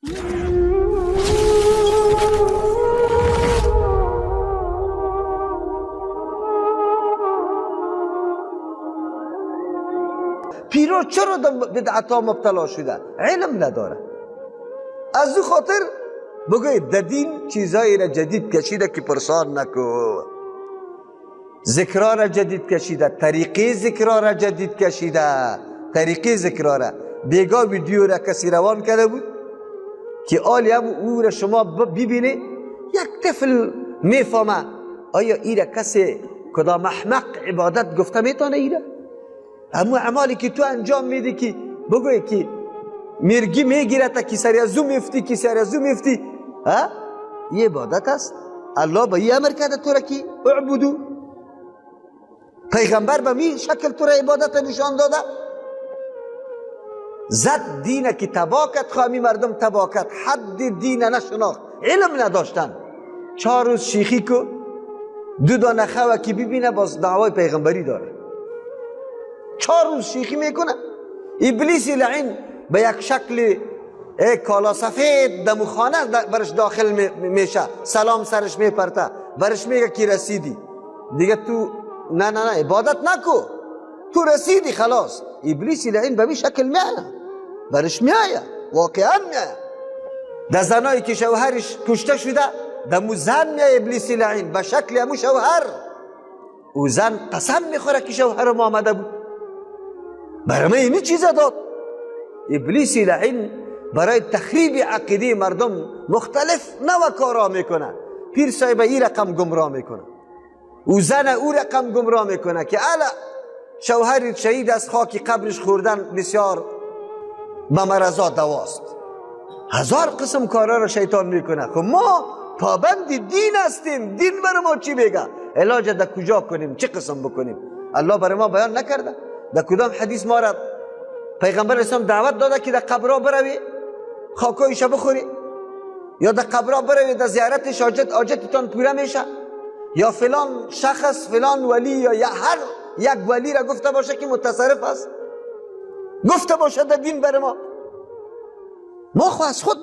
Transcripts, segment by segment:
پیرو چرا در بدعت ها مبتلا شده؟ علم نداره. از او خاطر بگوید در دین چیزایی را جدید کشیده که پرسان نکو. ذکرها را جدید کشیده، طریقه ذکرها را جدید کشیده، طریقه ذکرها را. بیگاه ویدیو را کسی روان کرده بود که آلی هم او را شما ببینه، یک طفل میفهمه آیا ای را کسی کدام احمق عبادت گفته میتونه ای را؟ همون اعمالی که تو انجام میدی که بگوی که مرگی میگیره تا که سری از او میفتی، که سری از او میفتی، یه عبادت است؟ الله به این امر کرده تو را که اعبدو؟ پیغمبر به می شکل تو را عبادت نشان داده؟ زد دینه که تباکت خواهمی مردم تباکت، حد دینه نشناخت، علم نداشتن. 4 روز شیخی کو 2 دانه خواه که ببینه باز دعوای پیغمبری داره. 4 روز شیخی میکنه. ابلیس لعین به یک شکل کالا سفید دمو خانه برش داخل میشه، سلام سرش میپرته، برش میگه که رسیدی دیگه، تو نه عبادت نکو، تو رسیدی خلاص. ابلیس لعین به می شکل میایه، برش میایه، واقعا میایه. در زنایی که شوهرش کشته شده دمو زن میایه ابلیس لعین به شکل همو شوهر. او زن قسم میخوره که شوهرم آمده بود، برای اینی چیز داد. ابلیس لعین برای تخریب عقیده مردم مختلف نوع کارا میکنه. پیر صاحب این رقم گمراه میکنه، او زن او رقم گمراه میکنه که الا شوهر شهید از خاک قبرش خوردن بسیار به مرضات دواست. 1000 قسم کارا را شیطان میکنه. خب ما پابند دین هستیم، دین برای ما چی بگه؟ علاج در کجا کنیم، چه قسم بکنیم؟ الله برای ما بیان نکرده؟ در کدام حدیث ما را پیغمبر اسلام دعوت داده که در قبرها بروی خاکایش بخوری، یا در قبرها بروی در زیارتش حاجتتان پوره میشه، یا فلان شخص فلان ولی یا هر یک ولی را گفته باشه که متصرف است، گفته باشه در دین برای ما خو از خود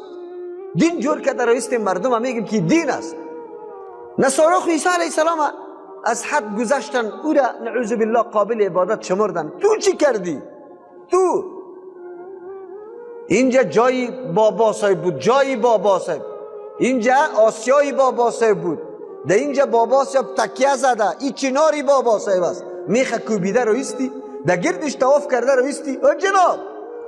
دین جور کرده رایستیم مردم هم میگیم که دین است. نصارا خو عیسی علیه السلام از حد گذشتن، او را نعوذ بالله قابل عبادت شمردن. تو چی کردی؟ تو اینجا جای بابا صاحب بود، جای بابا صاحب، اینجا آسیای بابا صاحب بود، در اینجا بابا صاحب تکیه زده، این چناری بابا صاحب است، میخه کوبیده رویستی، در گردش طواف کرده رویستی. او جناب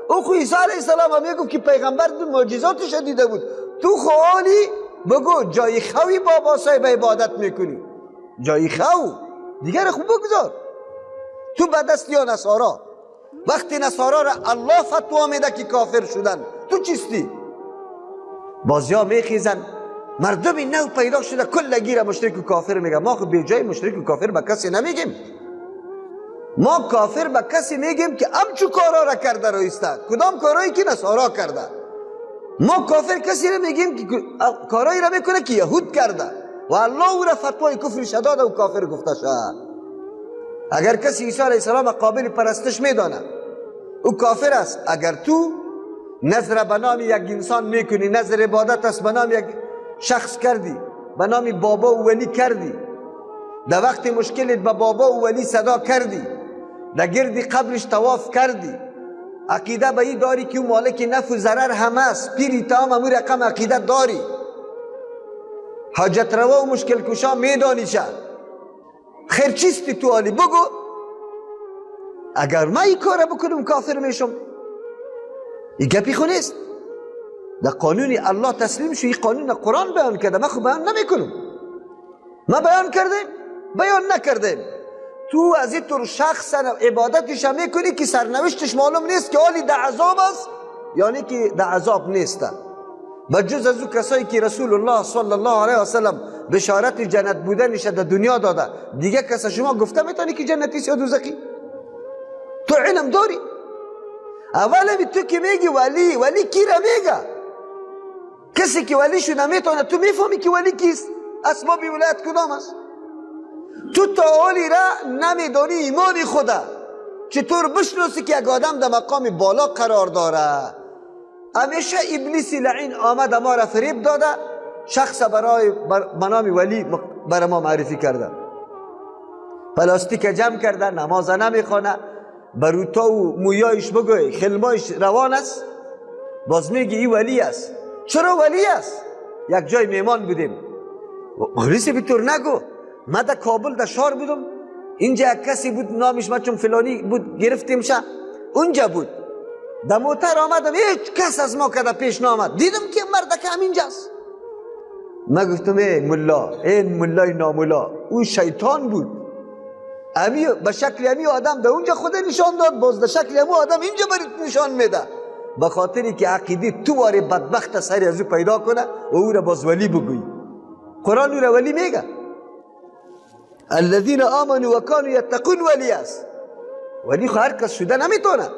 او خو عیسی علیه السلام هم میگفت که پیغمبر دو معجزاتش دیده بود، تو خوالی بگو جای خوی بابا صاحب عبادت میکنی، جای خو دیگر خوب بگذار. تو به دست یا نصارا، وقتی نصارا را الله فتوا میده که کافر شدن، تو چیستی؟ بازیا میخیزن، مردم نو پیدا شده کلگی را مشرک و کافر میگه. ما خب به جای مشرک و کافر به کسی نمیگیم، ما کافر به کسی میگیم که همچو کارا را کرده رویسته، کدام کارایی که نصارا کرده. ما کافر کسی را میگیم که کارایی را میکنه که یهود کرده و الله او را فتوای کفر شداده و کافر گفته شد. اگر کسی عیسی علیه السلام قابل پرستش میدانه او کافر است. اگر تو نظر به نام یک انسان میکنی، نظر عبادت است به نام یک شخص کردی، به نام بابا و ولی کردی، در وقت مشکلت به بابا و ولی صدا کردی، در گرد قبرش طواف کردی، عقیده به این داری که او مالک نفع و ضرر هم است، پیری تا هم امور رقم عقیده داری، حاجت روا و مشکل کشا میدانی شد، خیر چیستی تو حالی بگو. اگر ما این کار بکنم کافر میشم، این گپی خو نیست. در قانون الله تسلیم شو، این قانون قرآن بیان کرده، ما خو بیان نمیکنم. ما بیان کردیم، بیان نکردیم. تو از این طور شخص عبادتش میکنی که سرنوشتش معلوم نیست که حالی در عذاب است یعنی که در عذاب نیست. بجز از او کسایی که رسول الله صلی الله علیه و سلم بشارت جنت بودنش در دنیا داده، دیگه کس شما گفته میتونی که جنتی یا دوزخی؟ تو علم داری؟ اولا تو که میگی ولی کی را میگه؟ کسی که ولی شو نمیتونه، تو میفهمی که ولی کیست؟ اسباب ولایت کدام است؟ تو تا حالی را نمیدانی ایمان خدا چطور بشناسی که یک آدم در مقام بالا قرار داره، همیشه ابلیس لعین آمد ما را فریب داده، شخص برای نام ولی برای ما معرفی کرده، پلاستیک جمع کرده، نماز نمیخوانه، بروتا و مویایش بگوی خلمایش روان است، باز میگی این ولی است. چرا ولی است؟ یک جای میمان بودیم، مغرسی بطور نگو، من در کابل در شهر بودم، اینجا یک کسی بود نامش من چون فلانی بود گرفتیم شه، اونجا بود، در موتر آمدم هیچ کس از ما که در پیش نامد، دیدم که مرد که همینجاست. من گفتم این ملای ناملا، اون شیطان بود، امی به شکل امی آدم در اونجا خود نشان داد، باز در شکل امی آدم اینجا برات نشان میده، به خاطری که عقیده تو واره بدبخت سری از او پیدا کنه و او را باز ولی بگویی. قرآن او را ولی میگه، الذين آمنوا وكانوا يتقون ولی است. ولی خو هر کس شده نمیتونه.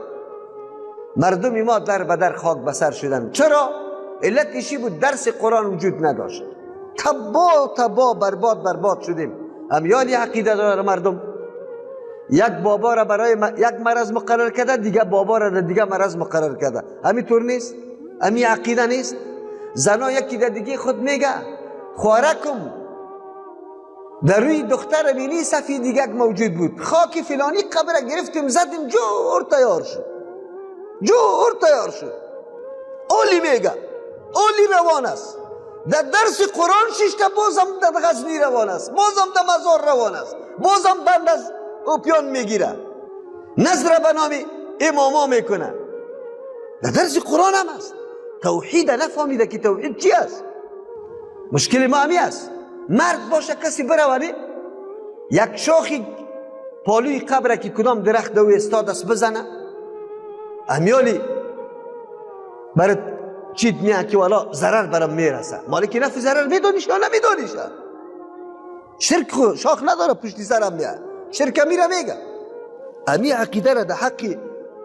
مردم ما در بدر خاک بسر شدن. چرا؟ علت ایشی بود درس قرآن وجود نداشت، تبا برباد شدیم. امیالی عقیده داره مردم، یک بابا را برای یک مرض مقرر کرده، دیگه بابا را دیگه مرض مقرر کرده. همینطور نیست؟ امی عقیده نیست؟ زنا یکی در دیگه خود میگه خوارکم در روی دختر بینی صفی دیگه موجود بود، خاکی فلانی قبر گرفتیم زدیم جور تیار شد. اولی میگه، اولی روان است. در درس قرآن ششتا بازم در غزنی روان است، بازم در مزار روان است، بازم بند از اوپیان میگیره، نظر به نام اماما میکنه. در درس قرآن هم است. توحید نفهمیده که توحید چی است. مشکل ما همی است، مرد باشه کسی بروانه یک شاخی پالوی قبره که کدام درخت دوی استاد است بزنه، امیالی برای چیت میاد که والا ضرر برام میرسه، مالکی نفع ضرر میدونیش یا نمیدونیش؟ شرک خو شاخ نداره پشتی سرم میاد، شرک میره میگه. امی عقیده را در حق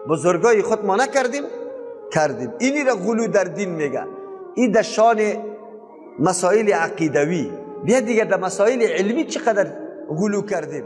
بزرگای خود ما نکردیم، اینی را غلو در دین میگه. این در شان مسائل عقیدوی. بیا دیگه در مسائل علمی چقدر غلو کردیم.